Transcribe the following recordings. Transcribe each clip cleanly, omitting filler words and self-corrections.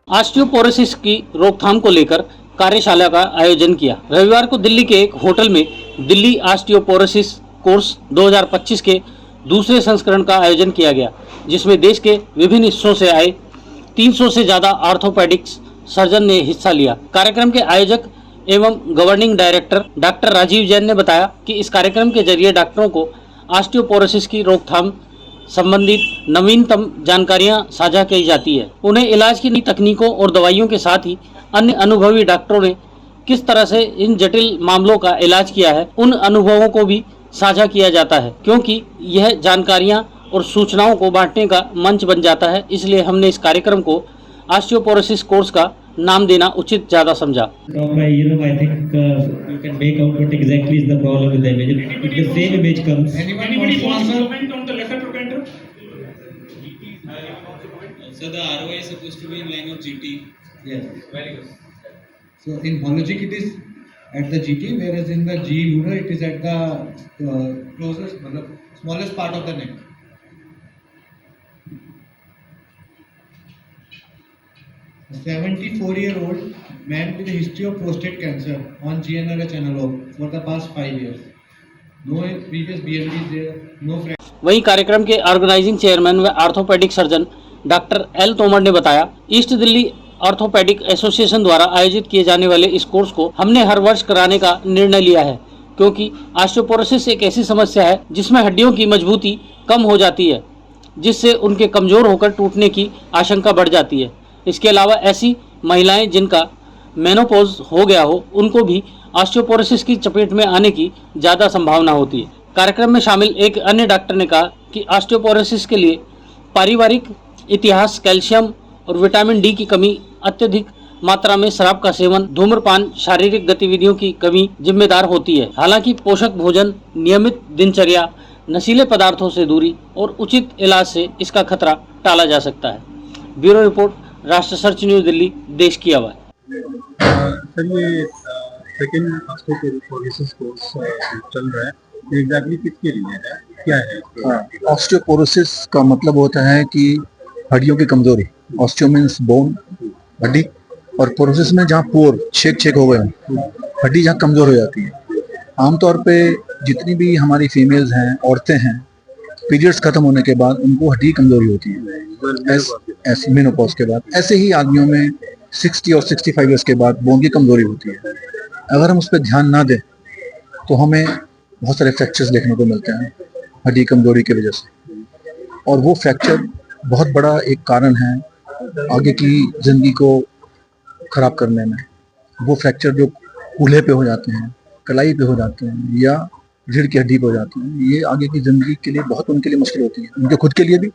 Osteoporosis की रोकथाम को लेकर कार्यशाला का आयोजन किया। रविवार को दिल्ली के एक होटल में दिल्ली ऑस्टियोपोरोसिस कोर्स 2025 के दूसरे संस्करण का आयोजन किया गया, जिसमें देश के विभिन्न हिस्सों से आए 300 से ज्यादा ऑर्थोपेडिक्स सर्जन ने हिस्सा लिया। कार्यक्रम के आयोजक एवं governing director doctor Rajeev Jain ने बताया कि इस कार्यक्रम के जरिए डॉक्टरों को ऑस्टियोपोरोसिस की रोकथाम संबंधित नवीनतम जानकारियां साझा की जाती है। उन्हें इलाज की नई तकनीकों और दवाइयों के साथ ही अन्य अनुभवी डॉक्टरों ने किस तरह से इन जटिल मामलों का इलाज किया है, उन अनुभवों को भी साझा किया जाता है, क्योंकि यह जानकारियां और सूचनाओं को बांटने का मंच बन जाता है। इसलिए हमने इस कार्यक्रम को ऑस्टियोपोरोसिस कोर्स का नाम देना उचित ज्यादा समझा। I think you can make out what exactly is the problem with the image. If the same image comes. Anybody wants to comment on the letter trochanter? So the ROI is supposed to be in line of GT. Yes. Very good. So in hologic it is at the GT, whereas in the G lunar it is at the closest, smallest part of the neck. A 74-year-old man with a history of prostate cancer on GnRH analog for the past 5 years. No previous BMD is there, no वहीं कार्यक्रम के organising chairman व orthopaedic surgeon doctor L Tomar ने बताया, east Delhi orthopaedic association द्वारा आयोजित किए जाने वाले इस कोर्स को हमने हर वर्ष कराने का निर्णय लिया है, क्योंकि ऑस्टियोपोरोसिस एक ऐसी समस्या है जिसमें हड्डियों की मजबूती कम हो जाती है, जिससे उनके कमजोर होकर टूटने की आशंका बढ़ जाती है। इसके अलावा ऐसी महिलाएं जिनका मेनोपॉज हो गया हो, उनको भी ऑस्टियोपोरोसिस की चपेट में आने की ज़्यादा संभावना होती है। कार्यक्रम में शामिल एक अन्य डॉक्टर ने कहा कि ऑस्टियोपोरोसिस के लिए पारिवारिक इतिहास, कैल्शियम और विटामिन डी की कमी, अत्यधिक मात्रा में शराब का सेवन, धूम्रपान, शारीरिक गतिविधियों की कमी जिम्मेदार होती है। हालांकि पोषक भोजन, नियमित दिनचर्या, नशीले पदार्थों से दूरी और उचित इलाज से इसका खतरा टाला जा सकता है। ब्यूरो रिपोर्ट, राष्ट्र सर्च न्यूज, दिल्ली, देश की आवाज। सर, ये सेकंड ऑस्टियोपोरोसिस कोर्स चल रहा है, एग्जैक्टली किसके लिए है, क्या है? ऑस्टियोपोरोसिस का मतलब होता है कि हड्डियों की कमजोरी। ऑस्टियो मीन्स बोन, हड्डी, और पोरोसिस में जहाँ पोर छेक हो गए, हड्डी जहाँ कमजोर हो जाती है। आमतौर पे जितनी भी हमारी फीमेल्स हैं, औरतें हैं, पीरियड्स खत्म होने के बाद उनको हड्डी कमजोरी होती है, ऐसे मेनोपॉज के बाद। ऐसे ही आदमियों में 60 और 65 ईयर्स के बाद बोन की कमजोरी होती है। अगर हम उस पर ध्यान ना दें तो हमें बहुत सारे फ्रैक्चर्स देखने को मिलते हैं हड्डी कमजोरी की वजह से, और वो फ्रैक्चर बहुत बड़ा एक कारण है आगे की जिंदगी को खराब करने में। वो फ्रैक्चर जो कूल्हे पे हो जाते हैं, कलाई पे हो जाते हैं, या रीढ़ की हड्डी पे हो जाते हैं, ये आगे की जिंदगी के लिए बहुत उनके लिए मुश्किल होती है, उनके खुद के लिए भी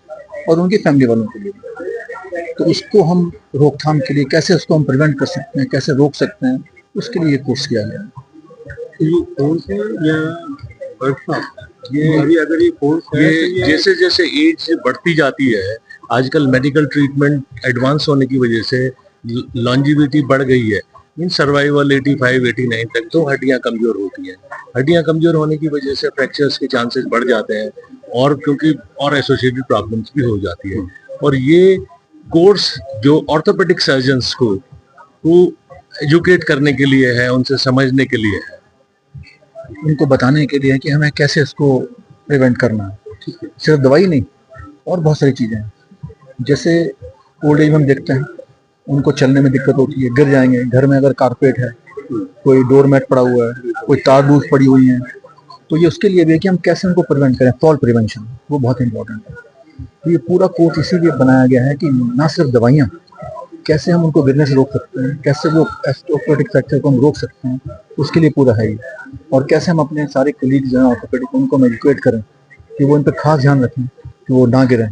और उनकी फैमिली वालों के लिए भी। तो उसको हम रोकथाम के लिए कैसे उसको हम प्रिवेंट कर सकते हैं, कैसे रोक सकते हैं, उसके लिए ये कोर्स किया गया है। ये कोर्स है या वर्कशॉप? ये अभी अगर ये कोर्स है, ये जैसे जैसे एज बढ़ती जाती है, आजकल मेडिकल ट्रीटमेंट एडवांस होने की वजह से लॉन्जिविटी बढ़ गई है। मीन सर्वाइवल 85-89 तक तो हड्डियां कमजोर होती हैं। हड्डियां कमजोर होने की वजह से फ्रैक्चर्स के चांसेस बढ़ जाते हैं, और क्योंकि और एसोसिएटेड प्रॉब्लम्स भी हो जाती है। और ये कोर्स जो ऑर्थोपेडिक सर्जन्स को एजुकेट करने के लिए है, उनसे समझने के लिए है, उनको बताने के लिए है कि हमें कैसे इसको प्रिवेंट करना है। सिर्फ दवाई नहीं, और बहुत सारी चीज़ें हैं। जैसे ओल्ड एज में हम देखते हैं उनको चलने में दिक्कत होती है, गिर जाएंगे। घर में अगर कारपेट है, कोई डोर मैट पड़ा हुआ है, कोई तार दूध पड़ी हुई है, तो ये उसके लिए भी है कि हम कैसे उनको प्रिवेंट करें। फॉल प्रिवेंशन वो बहुत इंपॉर्टेंट है। तो ये पूरा कोर्स इसीलिए बनाया गया है कि ना सिर्फ दवाइयाँ, कैसे हम उनको गिरने से रोक सकते हैं, कैसे वो ऑर्थोपेडिक फ्रैक्चर को हम रोक सकते हैं, उसके लिए पूरा है ये। और कैसे हम अपने सारे कलीग्स जो हैं ऑर्थोपेडिक, उनको हम एजुकेट करें कि वो इन पर खास ध्यान रखें कि वो ना गिरें।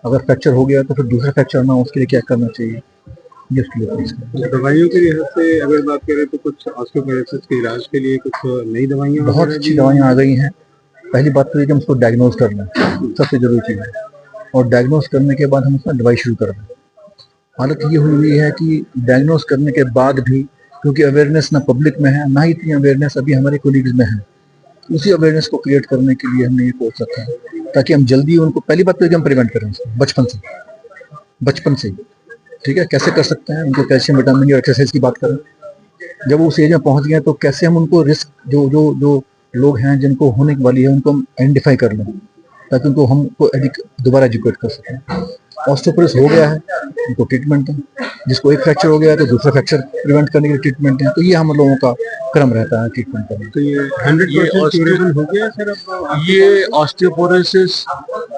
अगर फ्रैक्चर हो गया तो फिर दूसरा फ्रैक्चर ना हो, उसके लिए क्या करना चाहिए, ये उसके लिए। दवाइयों के लिहाज से अगर बात करें तो कुछ ऑस्टियोपोरोसिस के इलाज के लिए कुछ नई दवाइयाँ, बहुत अच्छी दवाइयाँ आ गई हैं। पहली बात तो ये कि हम उसको डायग्नोज कर लें, सबसे जरूरी चीज़ है। और डायग्नोज करने के बाद हम उसमें दवाई शुरू कर दें। हालत ये हुई है कि डायग्नोज करने के बाद भी, क्योंकि अवेयरनेस ना पब्लिक में है, ना ही इतनी अवेयरनेस अभी हमारे कोलीग्स में है, उसी अवेयरनेस को क्रिएट करने के लिए हमने ये कोर्स रखा है, ताकि हम जल्दी उनको, पहली बात तो हम प्रिवेंट करें बचपन से ही। ठीक है, कैसे कर सकते हैं उनको कैल्शियम विटामिन और एक्सरसाइज की बात करें। जब वो उस एज में पहुंच गए तो कैसे हम उनको रिस्क जो जो जो लोग हैं जिनको होने वाली है उनको हम आइडेंटिफाई कर लें ताकि उनको हमको दोबारा एजुकेट कर सकें। ऑस्टियोपोरोसिस हो गया है, उनको ट्रीटमेंट है, जिसको एक फ्रैक्चर हो गया है तो दूसरा फ्रैक्चर प्रिवेंट करने के लिए ट्रीटमेंट है। तो ये हम लोगों का क्रम रहता है ट्रीटमेंट करने। तो ये 100% क्यूरेबल हो गया सर अब? ये ऑस्टियोपोरोसिस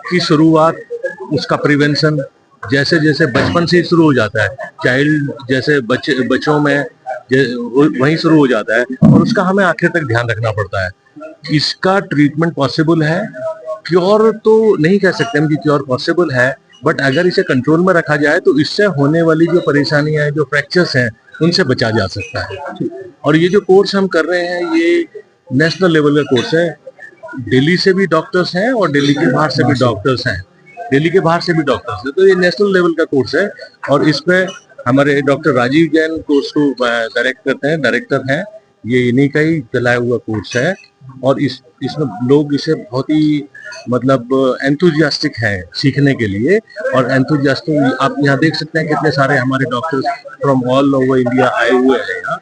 की शुरुआत, उसका प्रिवेंशन जैसे जैसे बचपन से ही शुरू हो जाता है, चाइल्ड जैसे बच्चों में वहीं शुरू हो जाता है और उसका हमें आखिर तक ध्यान रखना पड़ता है। इसका ट्रीटमेंट पॉसिबल है, क्योर तो नहीं कह सकते हम कि क्योर पॉसिबल है, बट अगर इसे कंट्रोल में रखा जाए तो इससे होने वाली जो परेशानियां हैं, जो फ्रैक्चर्स हैं, उनसे बचा जा सकता है। और ये जो कोर्स हम कर रहे हैं ये नेशनल लेवल का कोर्स है। दिल्ली से भी डॉक्टर्स हैं और दिल्ली के बाहर से भी डॉक्टर्स हैं, तो ये नेशनल लेवल का कोर्स है और इसमें हमारे डॉक्टर राजीव जैन कोर्स को डायरेक्टर हैं। ये इन्हीं का ही चलाया हुआ कोर्स है और इसमें लोग इसे बहुत ही मतलब एंथुजियास्टिक हैं सीखने के लिए। और एंथुजियास्टिक आप यहाँ देख सकते हैं कितने सारे हमारे doctors from all over India आए हुए हैं यहाँ।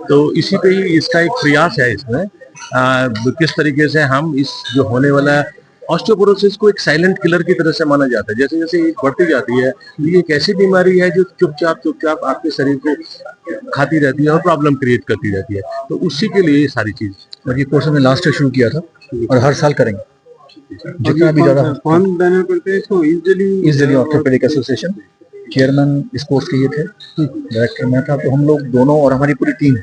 तो इसी पे ही इसका एक प्रयास है इसमें किस तरीके से हम इस जो होने वाला ऑस्टियोपोरोसिस को एक साइलेंट किलर की तरह से माना जाता है। जैसे जैसे एज बढ़ती जाती है तो ये एक ऐसी बीमारी है जो चुपचाप आपके शरीर को खाती रहती है और प्रॉब्लम क्रिएट करती रहती है। तो उसी के लिए ये सारी चीज और ये कोर्स हमने लास्ट ईयर शुरू किया था और हर साल करेंगे जितना भी ज्यादा। कौन बैनर करते हैं इसको? East Delhi orthopaedic association, chairman इस कोर्स के ये थे, डायरेक्टर मैं था। तो हम लोग दोनों और हमारी पूरी टीम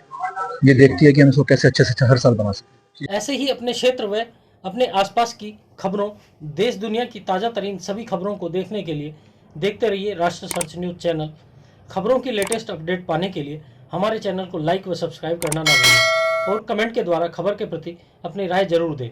ये देखती है कि हम इसको कैसे अच्छे से अच्छा हर साल बना सकते। ऐसे ही अपने क्षेत्र व अपने आसपास की खबरों, देश दुनिया की ताज़ा तरीन सभी खबरों को देखने के लिए देखते रहिए राष्ट्र सर्च न्यूज़ चैनल। खबरों की लेटेस्ट अपडेट पाने के लिए हमारे चैनल को लाइक व सब्सक्राइब करना ना भूलें और कमेंट के द्वारा खबर के प्रति अपनी राय जरूर दें।